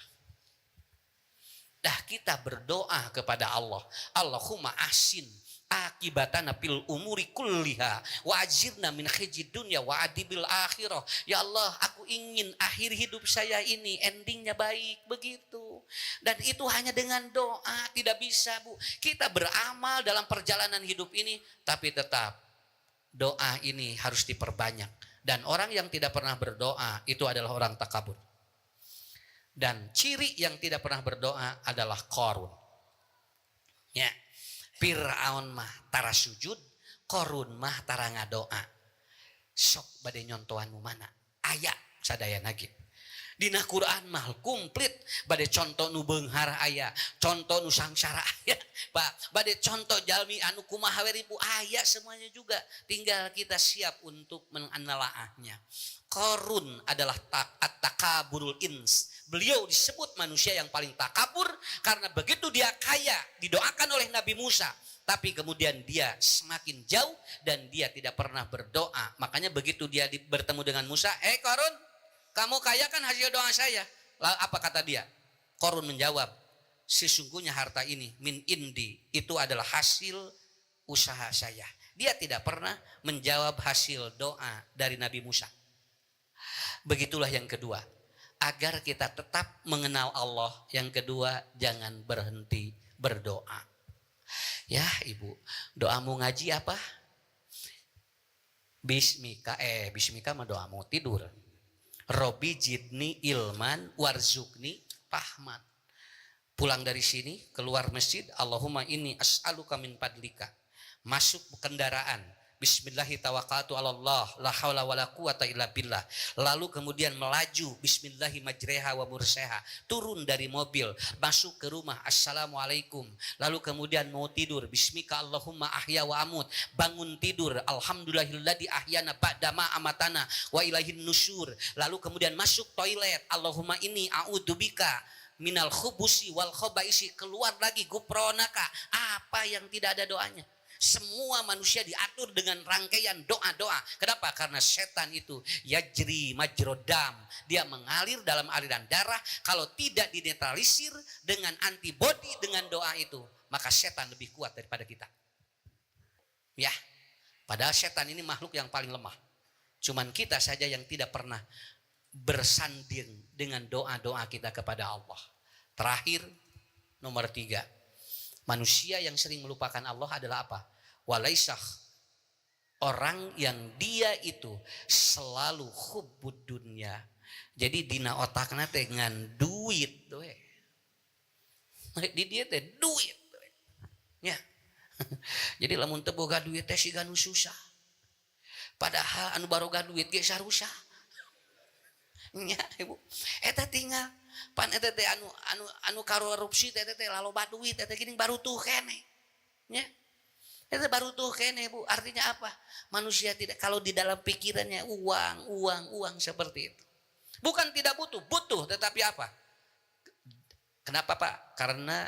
Dah kita berdoa kepada Allah. Allahumma asin akibatana fil umuri kulliha wa ajirna min khizyid dunya wa adibil akhirah. Ya Allah, aku ingin akhir hidup saya ini endingnya baik begitu. Dan itu hanya dengan doa, tidak bisa Bu. Kita beramal dalam perjalanan hidup ini, tapi tetap doa ini harus diperbanyak. Dan orang yang tidak pernah berdoa itu adalah orang takabur. Dan ciri yang tidak pernah berdoa adalah Qarun. Ya. Fir'aun mah tara sujud, Qarun mah tara ngadoa. Sok bade nyontohan nu mana? Aya sadaya nage. Dina Quran mah komplit bade contoh nu beunghar aya, contoh nu sangsara aya. Bade contoh jalmi anu kumaha we ribu aya semuanya juga. Tinggal kita siap untuk menanalaahnya. Qarun adalah at-takaburul ins. Beliau disebut manusia yang paling takabur karena begitu dia kaya didoakan oleh Nabi Musa. Tapi kemudian dia semakin jauh dan dia tidak pernah berdoa. Makanya begitu dia bertemu dengan Musa, Qarun, kamu kaya kan hasil doa saya. Lalu apa kata dia? Qarun menjawab, sesungguhnya harta ini min indi, itu adalah hasil usaha saya. Dia tidak pernah menjawab hasil doa dari Nabi Musa. Begitulah yang kedua. Agar kita tetap mengenal Allah. Yang kedua, jangan berhenti berdoa. Ya Ibu, doamu ngaji apa? Bismika mah doamu tidur. Robi jidni ilman warzukni fahman. Pulang dari sini, keluar masjid, Allahumma inni as'aluka min fadlika. Masuk kendaraan. Bismillahirrahmanirrahim, la haula wala quwata illa billah. Lalu kemudian melaju, bismillahi majreha wa murseha. Turun dari mobil, masuk ke rumah, assalamualaikum. Lalu kemudian mau tidur, bismika Allahumma ahya wa amut. Bangun tidur, alhamdulillahilladzi ahyana ba'dama amatana wa ilaihin nusyur. Lalu kemudian masuk toilet, Allahumma inni a'udzubika minal khubusi wal khobaisi. Keluar lagi, gupronaka. Apa yang tidak ada doanya? Semua manusia diatur dengan rangkaian doa-doa. Kenapa? Karena setan itu yajri majrodam. Dia mengalir dalam aliran darah. Kalau tidak dinetralisir dengan antibodi dengan doa itu, maka setan lebih kuat daripada kita. Ya, padahal setan ini makhluk yang paling lemah. Cuman kita saja yang tidak pernah bersanding dengan doa-doa kita kepada Allah. Terakhir, nomor 3. Manusia yang sering melupakan Allah adalah apa? Walaisah, orang yang dia itu selalu hubbud dunya. Jadi dina otakna teh ngan duit we. Di dia teh duit we. Ya. Jadi lamun teu boga duit teh siga nu susah. Padahal anu baroga duit ge sarusa. Nya Ibu. Eta tinggal pan eta teh anu korupsi teh laloba duit eta geuning baru tuh keneh. Nya. Itu baru tuh kene Bu. Artinya apa? Manusia tidak, kalau di dalam pikirannya uang seperti itu. Bukan tidak butuh, butuh, tetapi apa? Kenapa Pak? Karena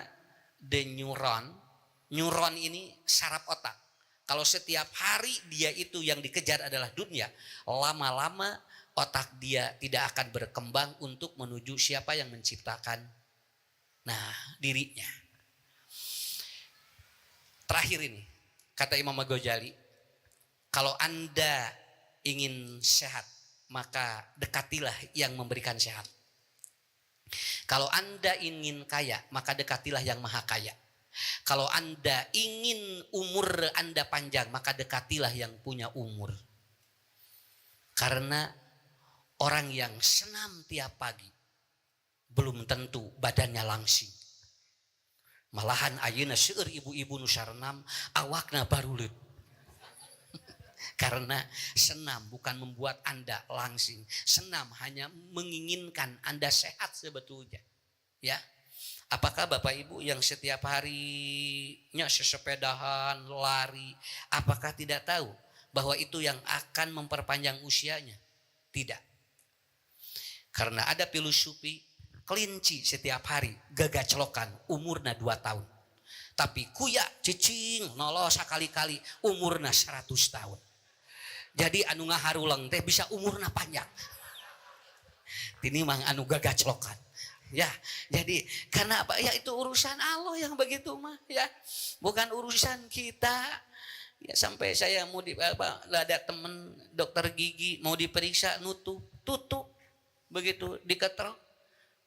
neuron ini saraf otak. Kalau setiap hari dia itu yang dikejar adalah dunia, lama-lama otak dia tidak akan berkembang untuk menuju siapa yang menciptakan dirinya. Terakhir ini, kata Imam Ghazali, kalau Anda ingin sehat, maka dekatilah yang memberikan sehat. Kalau Anda ingin kaya, maka dekatilah yang maha kaya. Kalau Anda ingin umur Anda panjang, maka dekatilah yang punya umur. Karena orang yang senam tiap pagi belum tentu badannya langsing. Malahan ayeuna seueur ibu-ibu nu sarenam awakna baruleut. Karena senam bukan membuat Anda langsing. Senam hanya menginginkan Anda sehat sebetulnya. Ya. Apakah Bapak Ibu yang setiap harinya sesepedahan, lari, apakah tidak tahu bahwa itu yang akan memperpanjang usianya? Tidak. Karena ada filosofi kelinci setiap hari gagaclokan umurna 2 tahun. Tapi kuya cicing nolos sekali-kali umurna 100 tahun. Jadi anu ngaharulang teh bisa umurna panjang. Ini mang anu gagaclokan. Ya, jadi karena apa? Ya itu urusan Allah yang begitu mah, ya. Bukan urusan kita. Ya sampai saya mau ada temen dokter gigi mau diperiksa tutup. Begitu diketrok.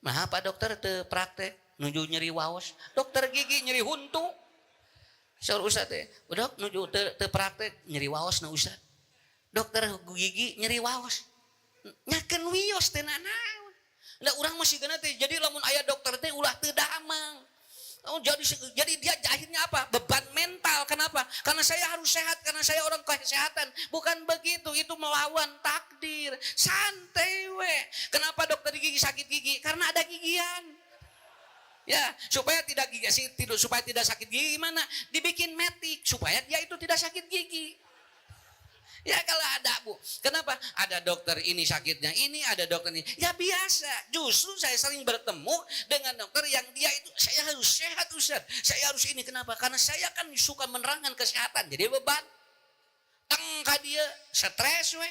Nah, Pak dokter teu praktek, nuju nyeri waos. Dokter gigi nyeri huntu. Saur ustad teh, "Dok, nuju teu praktek nyeri waos na ustad." Dokter gigi nyeri waos. Nyakeun wios teh naon. Nah, orang masih gana teh. Jadi lamun aya dokter teh ulah teu damang. Oh, jadi dia akhirnya apa? Beban mental. Kenapa? Karena saya harus sehat, karena saya orang kesehatan. Bukan begitu, itu melawan takdir. Santai we. Kenapa dokter gigi sakit gigi? Karena ada gigian. Ya, supaya tidak sakit gigi gimana? Dibikin metik supaya dia itu tidak sakit gigi. Ya kalau ada Bu, kenapa? Ada dokter ini sakitnya ini, ada dokter ini. Ya biasa, justru saya sering bertemu dengan dokter yang dia itu, saya harus sehat Ustaz, saya harus ini. Kenapa? Karena saya kan suka menerangkan kesehatan, jadi beban. Tengka dia, stres we.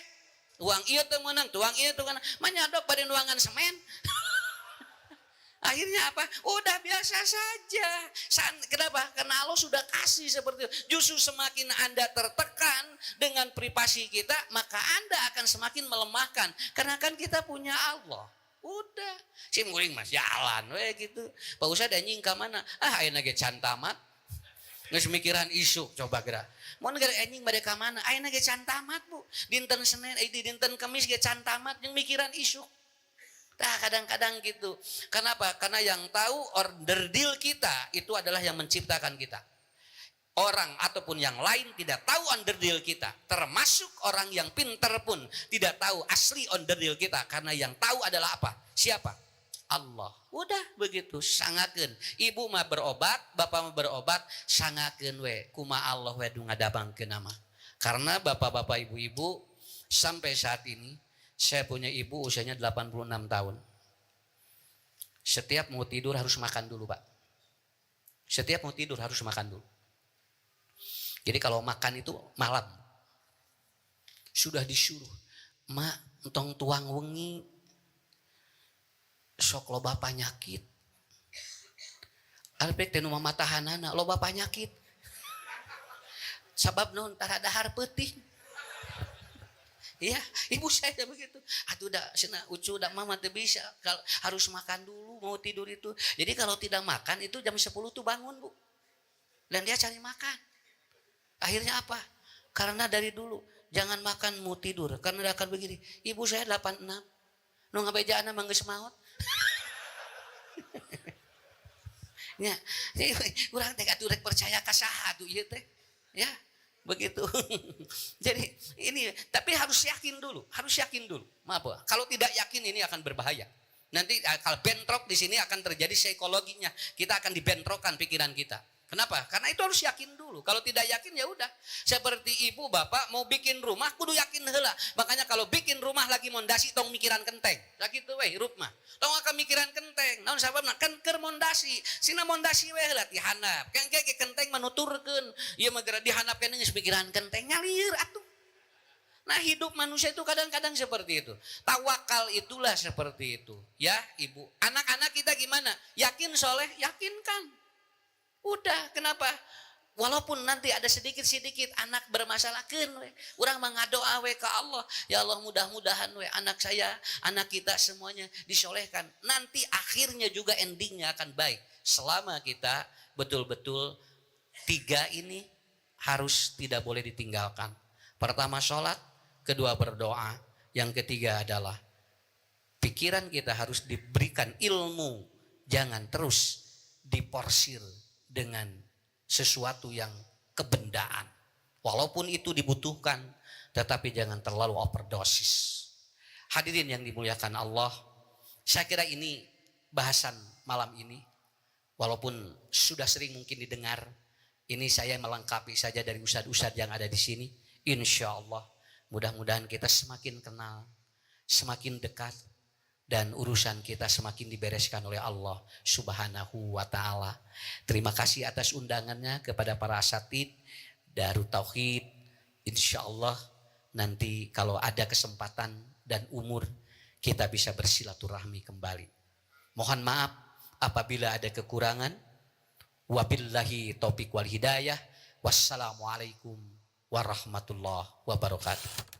Uang iya tuh menang, tuang iya tuh kan. Manyadok pada nuangan semen. Akhirnya apa? Udah biasa saja. Kenapa? Karena Allah sudah kasih seperti itu. Justru semakin Anda tertekan dengan privasi kita, maka Anda akan semakin melemahkan. Karena kan kita punya Allah. Udah. Si muring mas jalan we gitu. Pak Ustad anjing ke mana? Ayeuna ge can tamat. Geus mikiran isu coba geura. Mun geura anjing bade ka mana? Ayeuna ge can tamat Bu. Dinten Senin, dinten Kamis ge can tamat jeung mikiran isu. Nah kadang-kadang gitu. Kenapa? Karena yang tahu order deal kita itu adalah yang menciptakan kita. Orang ataupun yang lain tidak tahu order deal kita. Termasuk orang yang pintar pun tidak tahu asli order deal kita. Karena yang tahu adalah apa? Siapa? Allah. Udah begitu. Sangakeun. Ibu mah berobat, bapak mah berobat. Sangakeun we. Kuma Allah we du ngadabangkeun nama. Karena bapak-bapak ibu-ibu sampai saat ini saya punya ibu usianya 86 tahun. Setiap mau tidur harus makan dulu Pak. Setiap mau tidur harus makan dulu. Jadi kalau makan itu malam. Sudah disuruh. Mak, entong tuang wengi. Sok loba panyakit. Alpek tenu mama tahanana loba panyakit. Sabab non dahar peuting. Iya, ibu saya begitu. Atuh dah cenah ucu dah mama teu bisa, harus makan dulu mau tidur itu. Jadi kalau tidak makan itu jam 10 tuh bangun, Bu. Dan dia cari makan. Akhirnya apa? Karena dari dulu jangan makan mau tidur karena dia akan begini. Ibu saya 86. Nu ngabejaana mah geus maot. Nya, urang teh atuh rek percaya ka saha atuh ieu teh. Ya. Begitu. Jadi ini tapi harus yakin dulu. Maaf, kalau tidak yakin ini akan berbahaya. Nanti kalau bentrok di sini akan terjadi psikologinya. Kita akan dibentrokkan pikiran kita. Kenapa? Karena itu harus yakin dulu. Kalau tidak yakin ya udah. Seperti ibu bapak mau bikin rumah kudu yakin heula. Makanya kalau bikin rumah lagi mondasi tong mikiran kenteng. Lah kitu we rumah. Tong akan mikiran kenteng. Naon sababna? Kan keur mondasi. Sina mondasi we heula dihanap. Kan ge kenteng menuturkeun. Ieu mah geura dihanapkeun geus mikiran kenteng ngalir atuh. Nah hidup manusia itu kadang-kadang seperti itu. Tawakal itulah seperti itu. Ya ibu. Anak-anak kita gimana? Yakin soleh? Yakinkan. Udah, kenapa? Walaupun nanti ada sedikit-sedikit anak bermasalah, orang mengadoa we ke Allah. Ya Allah mudah-mudahan we anak saya, anak kita semuanya disolehkan. Nanti akhirnya juga endingnya akan baik. Selama kita betul-betul 3 ini harus tidak boleh ditinggalkan. Pertama sholat, kedua berdoa. Yang ketiga adalah pikiran kita harus diberikan ilmu. Jangan terus diporsir dengan sesuatu yang kebendaan. Walaupun itu dibutuhkan, tetapi jangan terlalu overdosis. Hadirin yang dimuliakan Allah, saya kira ini bahasan malam ini. Walaupun sudah sering mungkin didengar, ini saya melengkapi saja dari ustadz-ustadz yang ada di sini. Insya Allah, mudah-mudahan kita semakin kenal, semakin dekat, dan urusan kita semakin dibereskan oleh Allah Subhanahu wa ta'ala. Terima kasih atas undangannya kepada para asatid Darut Tauhid. Insya Allah nanti kalau ada kesempatan dan umur kita bisa bersilaturahmi kembali. Mohon maaf apabila ada kekurangan. Wabillahi taufiq wal hidayah. Wassalamualaikum warahmatullahi wabarakatuh.